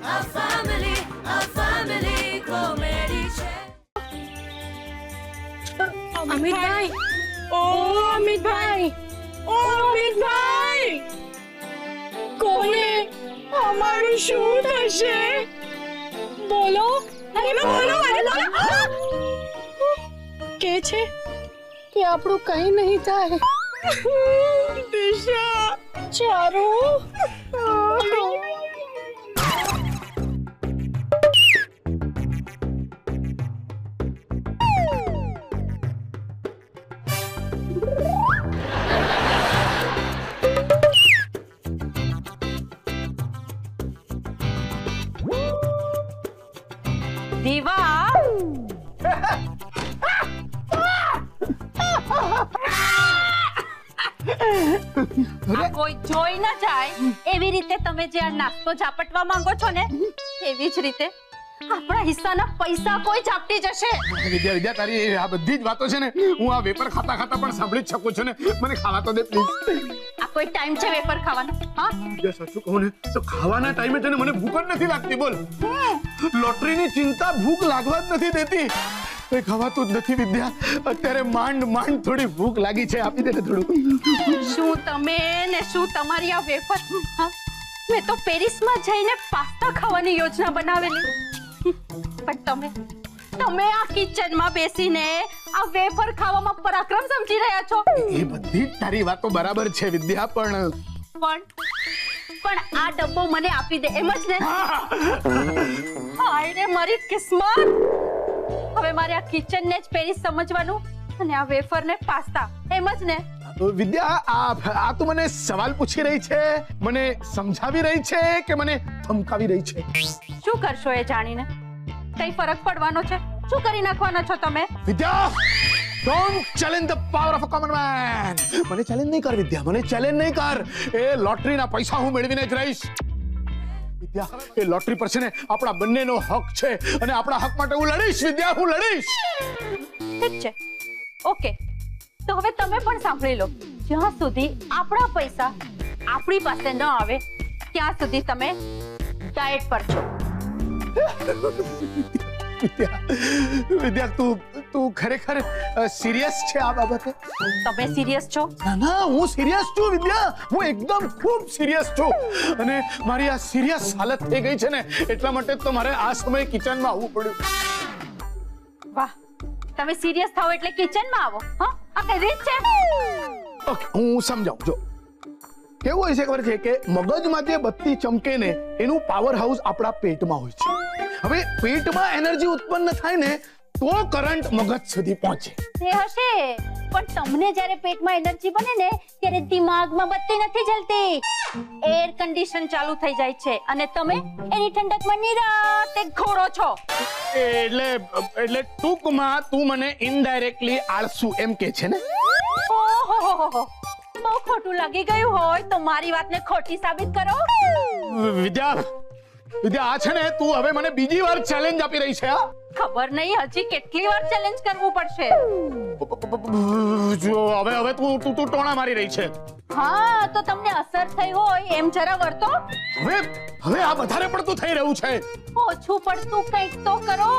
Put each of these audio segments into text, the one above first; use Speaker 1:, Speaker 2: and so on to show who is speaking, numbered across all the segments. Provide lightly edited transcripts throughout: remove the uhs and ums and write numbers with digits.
Speaker 1: a family comedy છે.
Speaker 2: અમિતભાઈ, ઓ અમિતભાઈ, ઓ અમિતભાઈ, કોને અમારું શું થશે? બોલો, અરે બોલો, અરે બોલો. કે છે કે આપણું કઈ નહીં થાય. દિશા, ચારુ,
Speaker 3: દીવા, આ કોઈ જોઈ ના જાય એવી રીતે તમે જે આ નાસ્તો ઝાપટવા માંગો છો ને, એવી જ રીતે આપણા હિસ્સાના પૈસા કોઈ ઝાપટી જશે.
Speaker 4: વિદ્યા તારી આ બધી જ વાતો છે ને હું આ વેપર ખાતા ખાતા પણ સાંભળી જ શકું છું ને. મને ખાવા તો દે પ્લીઝ.
Speaker 3: આ કોઈ ટાઈમ છે વેફર ખાવાનો? હા,
Speaker 4: વિદ્યા સાચું કહું ને તો ખાવાના ટાઈમે છે ને મને ભૂખ જ નથી લાગતી. બોલ, લોટરીની ચિંતા ભૂખ લાગવા જ નથી દેતી. કઈ ખવાતું જ નથી વિદ્યા. અત્યારે માંડ થોડી ભૂખ લાગી છે. આપી દે ને થોડું.
Speaker 3: શું તમે ને શું તમારી આ વેફર? હા, મેં તો પેરિસમાં જઈને પાસ્તા ખાવાની યોજના બનાવેલી, પણ તમે આ કિચનમાં બેસીને આ વેફર ખાવામાં પરાક્રમ સમજી રહ્યા છો.
Speaker 4: એ બધી જ તારી વાતો બરાબર છે વિદ્યા, પણ
Speaker 3: આ ડબ્બો મને આપી દે એમ જ ને? હાય રે મારી કિસ્મત. હવે મારે આ કિચન ને જ પેરિસ સમજવાનું અને આ વેફર ને પાસ્તા એમ જ ને?
Speaker 4: વિદ્યા, આ તું મને સવાલ પૂછી રહી છે, મને સમજાવી રહી છે કે મને ધમકાવી રહી છે?
Speaker 3: શું કરશો એ જાણીને કઈ ફરક પડવાનો છે? શું કરી નાખવાના છો તમે?
Speaker 4: Vidya, don't challenge the power of a common man. મને ચેલેન્જ નહીં કર વિદ્યા, મને ચેલેન્જ નહીં કર. એ લોટરીના પૈસા હું મેળવીને જ રહીશ. વિદ્યા, એ લોટરી પર છે ને આપણા બંનેનો હક છે અને આપણા હક માટે હું લડીશ. વિદ્યા, હું લડીશ.
Speaker 3: ઠીક છે, ઓકે. તો હવે તમે પણ સાંભળી લો, જ્યાં સુધી આપણા પૈસા આપણી પાસે ન આવે ત્યાં સુધી તમે ડાયટ પર છો.
Speaker 4: વિદ્યા, તું ખરેખર સિરિયસ છે આ બાબતે?
Speaker 3: તમે સિરિયસ છો?
Speaker 4: ના, હું સિરિયસ છું વિદ્યા. હું એકદમ ખૂબ સિરિયસ છું અને મારી આ સિરિયસ હાલત થઈ ગઈ છે ને એટલા માટે તો મારે આ સમયે કિચનમાં આવવું પડ્યું.
Speaker 3: વાહ, તમે સિરિયસ થાઓ એટલે કિચનમાં આવો? હા, આ કઈ રીત છે?
Speaker 4: ઓકે, હું સમજાવું. જો કેવું હોય છે ખબર છે કે મગજમાં જે બત્તી ચમકે ને એનું પાવર હાઉસ આપણા પેટમાં હોય છે. હવે પેટમાં એનર્જી ઉત્પન્ન થાય ને તો કરંટ મગજ સુધી પહોંચે.
Speaker 3: તે હશે, પણ તમને જ્યારે પેટમાં એનર્જી બને ને ત્યારે દિમાગમાં બત્તી નથી જલતી, એર કન્ડિશન ચાલુ થઈ જાય છે અને તમે એની ઠંડકમાં નિરાંતે ઘોળો છો.
Speaker 4: એટલે ટૂંકમાં તું મને ઇનડાયરેક્ટલી આળસુ એમ કે છે ને?
Speaker 3: ઓહો, બહુ ખોટું લાગી ગયું હોય તો મારી વાતને ખોટી સાબિત કરો.
Speaker 4: વિદ્યા, આ છે ને તું હવે મને બીજી વાર ચેલેન્જ આપી રહી છે.
Speaker 3: ખબર નહીં હજી કેટલી વાર ચેલેન્જ કરવું પડશે.
Speaker 4: જો હવે તું ટોણા મારી રહી છે.
Speaker 3: હા, તો તમને અસર થઈ હોય એમ જરા વર્તો.
Speaker 4: હવે આ વધારે પડતું થઈ રહ્યું છે.
Speaker 3: ઓછું પડતું કંઈક તો કરો.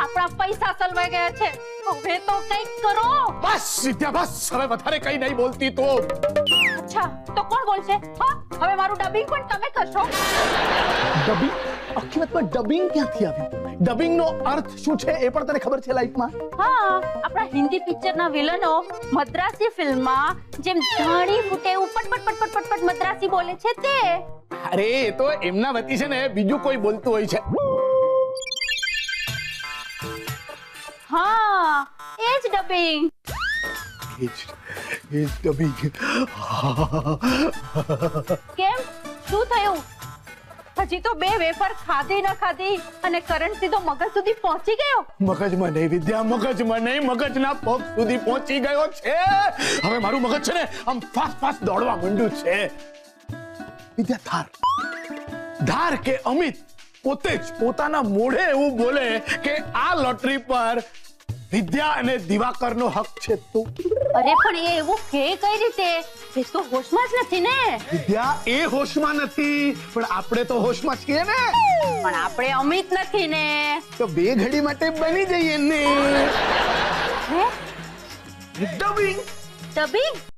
Speaker 3: આપણા પૈસા સલવાઈ ગયા છે, હવે તો કંઈક કરો.
Speaker 4: બસ વિદ્યા, બસ. હવે વધારે કઈ નહીં બોલતી તો.
Speaker 3: અચ્છા, તો કોણ બોલશે? હા, હવે મારું ડબિંગ પણ તમે કરશો.
Speaker 4: ડબિંગ? આખી વાતમાં ડબિંગ ક્યાંથી આવ્યું? ડબિંગ નો અર્થ શું છે એ પણ તને ખબર છે લાઈફમાં?
Speaker 3: હા, આપણા હિન્દી પિક્ચરના વિલનો મદ્રાસી ફિલ્મમાં જેમ ધાણી ફૂટે એવું પટ મદ્રાસી બોલે છે તે.
Speaker 4: અરે એ તો એમના વતી છે ને બીજું કોઈ બોલતું હોય છે.
Speaker 3: હા, એ જ ડબિંગ. કેમ, શું થયું? હજી તો બે વેફર ખાધી ન ખાધી અને કરંટ સીધો મગજ સુધી પહોંચી ગયો.
Speaker 4: મગજમાં નહીં વિદ્યા, મગજમાં નહીં, મગજના પગ સુધી પહોંચી ગયો છે. હવે મારું મગજ છે ને આમ ફાસ્ટ દોડવા માંડ્યું છે. વિદ્યા, ધાર કે અમિત પોતે જ પોતાના મોઢે એવું બોલે કે આ લોટરી પર વિદ્યા અને દિવાકરનો હક છે. તો
Speaker 3: અરે પણ એ એવું કે કઈ રીતે? એ તો હોશમાં જ નથી ને.
Speaker 4: વિદ્યા એ હોશમાં નથી, પણ આપણે તો હોશમાં છીએ ને.
Speaker 3: પણ આપણે અમિત નથી ને.
Speaker 4: તો બે ઘડી માટે બની જઈએ ને.
Speaker 3: હે?
Speaker 4: ડબિંગ.
Speaker 3: ડબિંગ?